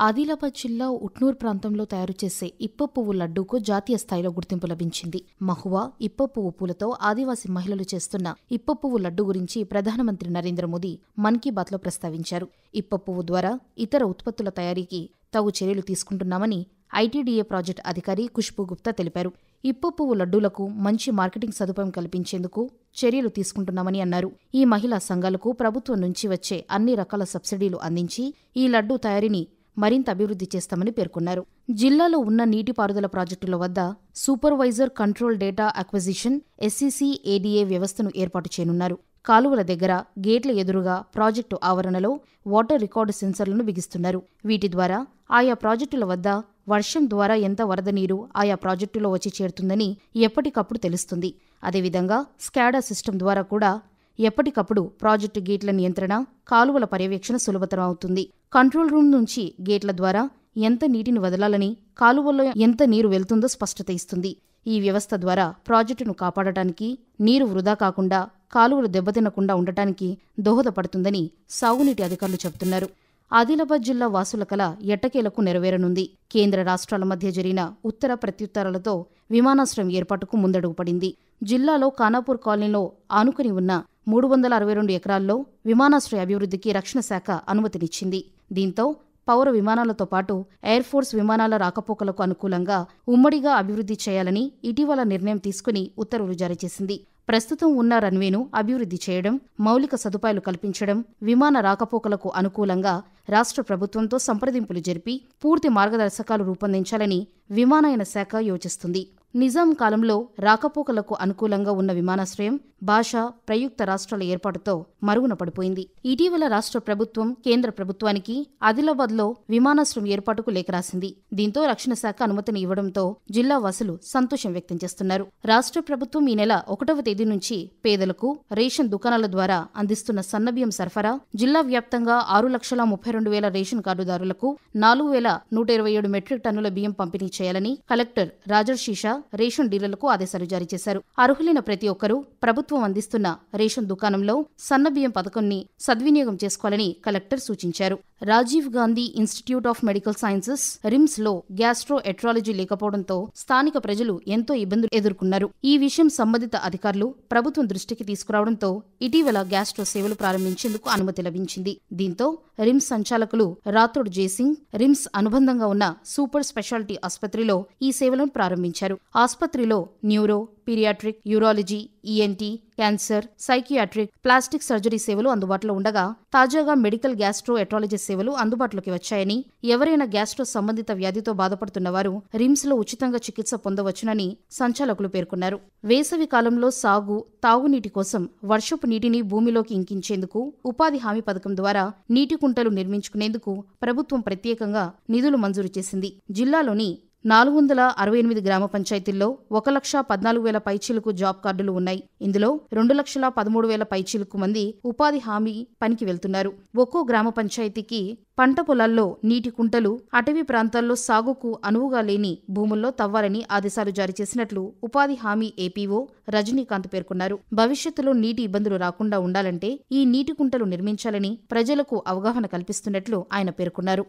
ఆదిలాబాద్ జిల్లా ఉట్నూర్ ప్రాంతంలో తయారు చేసే ఇప్ప పువ్వు లడ్డూకు జాతీయ స్థాయిలో గుర్తింపు లభించింది. మహువా, ఇప్ప పువ్వు పూలతో ఆదివాసీ మహిళలు చేస్తున్న ఇప్ప పువ్వు లడ్డు గురించి ప్రధానమంత్రి నరేంద్ర మోదీ మన్ కీ బాత్లో ప్రస్తావించారు. ఇప్ప పువ్వు ద్వారా ఇతర ఉత్పత్తుల తయారీకి తగు చర్యలు తీసుకుంటున్నామని ఐటీడీఏ ప్రాజెక్టు అధికారి ఖుష్బూ గుప్తా తెలిపారు. ఇప్ప పువ్వు లడ్డూలకు మంచి మార్కెటింగ్ సదుపాయం కల్పించేందుకు చర్యలు తీసుకుంటున్నామని అన్నారు. ఈ మహిళా సంఘాలకు ప్రభుత్వం నుంచి వచ్చే అన్ని రకాల సబ్సిడీలు అందించి ఈ లడ్డూ తయారీని మరింత అభివృద్ధి చేస్తామని పేర్కొన్నారు. జిల్లాలో ఉన్న నీటిపారుదల ప్రాజెక్టుల వద్ద supervisor control data acquisition SCCADA వ్యవస్థను ఏర్పాటు చేయనున్నారు. కాలువల దగ్గర, గేట్ల ఎదురుగా ప్రాజెక్టు ఆవరణలో వాటర్ రికార్డు సెన్సర్లను బిగిస్తున్నారు. వీటి ద్వారా ఆయా ప్రాజెక్టుల వద్ద వర్షం ద్వారా ఎంత వరద నీరు ఆయా ప్రాజెక్టులో వచ్చి చేరుతుందని ఎప్పటికప్పుడు తెలుస్తుంది. అదేవిధంగా స్కాడా సిస్టమ్ ద్వారా కూడా ఎప్పటికప్పుడు ప్రాజెక్టు గేట్ల నియంత్రణ, కాలువల పర్యవేక్షణ సులభతరం అవుతుంది. కంట్రోల్ రూమ్ నుంచి గేట్ల ద్వారా ఎంత నీటిని వదలాలని, కాలువల్లో ఎంత నీరు వెళ్తుందో స్పష్టత ఇస్తుంది. ఈ వ్యవస్థ ద్వారా ప్రాజెక్టును కాపాడటానికి, నీరు వృధా కాకుండా, కాలువలు దెబ్బతినకుండా ఉండటానికి దోహదపడుతుందని సాగునీటి అధికారులు చెబుతున్నారు. ఆదిలాబాద్ జిల్లా వాసుల కల ఎట్టకేలకు నెరవేరనుంది. కేంద్ర రాష్ట్రాల మధ్య జరిగిన ఉత్తర ప్రత్యుత్తరాలతో విమానాశ్రయం ఏర్పాటుకు ముందడుగు పడింది. జిల్లాలో ఖానాపూర్ కాలనీలో ఆనుకుని ఉన్న 362 ఎకరాల్లో విమానాశ్రయ అభివృద్ధికి రక్షణ శాఖ అనుమతినిచ్చింది. దీంతో పౌర విమానాలతో పాటు ఎయిర్ఫోర్స్ విమానాల రాకపోకలకు అనుకూలంగా ఉమ్మడిగా అభివృద్ధి చేయాలని ఇటీవల నిర్ణయం తీసుకుని ఉత్తర్వులు జారీ చేసింది. ప్రస్తుతం ఉన్న రన్వేను అభివృద్ధి చేయడం, మౌలిక సదుపాయాలు కల్పించడం, విమాన రాకపోకలకు అనుకూలంగా రాష్ట్ర ప్రభుత్వంతో సంప్రదింపులు జరిపి పూర్తి మార్గదర్శకాలు రూపొందించాలని విమానయాన శాఖ యోచిస్తుంది. నిజాం కాలంలో రాకపోకలకు అనుకూలంగా ఉన్న విమానాశ్రయం భాష, ప్రయుక్త రాష్ట్రాల ఏర్పాటుతో మరుగున పడిపోయింది. ఇటీవల రాష్ట్ర ప్రభుత్వం కేంద్ర ప్రభుత్వానికి ఆదిలాబాద్లో విమానాశ్రయం ఏర్పాటుకు లేఖ రాసింది. దీంతో రక్షణ శాఖ అనుమతిని ఇవ్వడంతో జిల్లా వాసులు సంతోషం వ్యక్తం చేస్తున్నారు. రాష్ట్ర ప్రభుత్వం ఈ నెల 1వ తేదీ నుంచి పేదలకు రేషన్ దుకాణాల ద్వారా అందిస్తున్న సన్నబియ్యం సరఫరా, జిల్లా వ్యాప్తంగా 6,32,000 రేషన్ కార్డుదారులకు 4,127 మెట్రిక్ టన్నుల బియ్యం పంపిణీ చేయాలని కలెక్టర్ రాజర్షీషా రేషన్ డీలర్లకు ఆదేశాలు జారీ చేశారు. అర్హులైన ప్రతి ఒక్కరూ ప్రభుత్వం అందిస్తున్న రేషన్ దుకాణంలో సన్నబియ్యం పథకాన్ని సద్వినియోగం చేసుకోవాలని కలెక్టర్ సూచించారు. Rajiv Gandhi institute of medical sciences RIMSలో గ్యాస్ట్రో ఎట్రాలజీ లేకపోవడంతో స్థానిక ప్రజలు ఎంతో ఇబ్బందులు ఎదుర్కొన్నారు. ఈ విషయం సంబంధిత అధికారులు ప్రభుత్వం దృష్టికి తీసుకురావడంతో ఇటీవల గ్యాస్ట్రో సేవలు ప్రారంభించేందుకు అనుమతి లభించింది. దీంతో RIMS సంచాలకులు రాథోడ్ జయసింగ్ RIMS అనుబంధంగా ఉన్న సూపర్ స్పెషాలిటీ ఆసుపత్రిలో ఈ సేవలను ప్రారంభించారు. ఆసుపత్రిలో neuro, paediatric, urology, ENT, cancer, psychiatric, plastic surgery సేవలు అందుబాటులో ఉండగా తాజాగా మెడికల్ గ్యాస్ట్రో ఎట్రాలజీ సేవలు అందుబాటులోకి వచ్చాయని, ఎవరైనా గ్యాస్ట్రో సంబంధిత వ్యాధితో బాధపడుతున్న వారు RIMSలో ఉచితంగా చికిత్స పొందవచ్చునని సంచాలకులు పేర్కొన్నారు. వేసవి కాలంలో సాగు, తాగునీటి కోసం వర్షపు నీటిని భూమిలోకి ఇంకించేందుకు ఉపాధి హామీ పథకం ద్వారా నీటి కుంటలు నిర్మించుకునేందుకు ప్రభుత్వం ప్రత్యేకంగా నిధులు మంజూరు చేసింది. జిల్లాలోని 468 గ్రామ పంచాయతీల్లో 1,14,000 పైచీలకు జాబ్ కార్డులు ఉన్నాయి. ఇందులో 2,13,000 పైచీలకు మంది ఉపాధి హామీ పనికి వెళ్తున్నారు. ఒక్కో గ్రామ పంచాయతీకి పంట పొలాల్లో నీటి కుంటలు, అటవీ ప్రాంతాల్లో సాగుకు అనువుగా లేని భూముల్లో తవ్వాలని ఆదేశాలు జారీ చేసినట్లు ఉపాధి హామీ APO రజనీకాంత్ పేర్కొన్నారు. భవిష్యత్తులో నీటి ఇబ్బందులు రాకుండా ఉండాలంటే ఈ నీటి కుంటలు నిర్మించాలని ప్రజలకు అవగాహన కల్పిస్తున్నట్లు ఆయన పేర్కొన్నారు.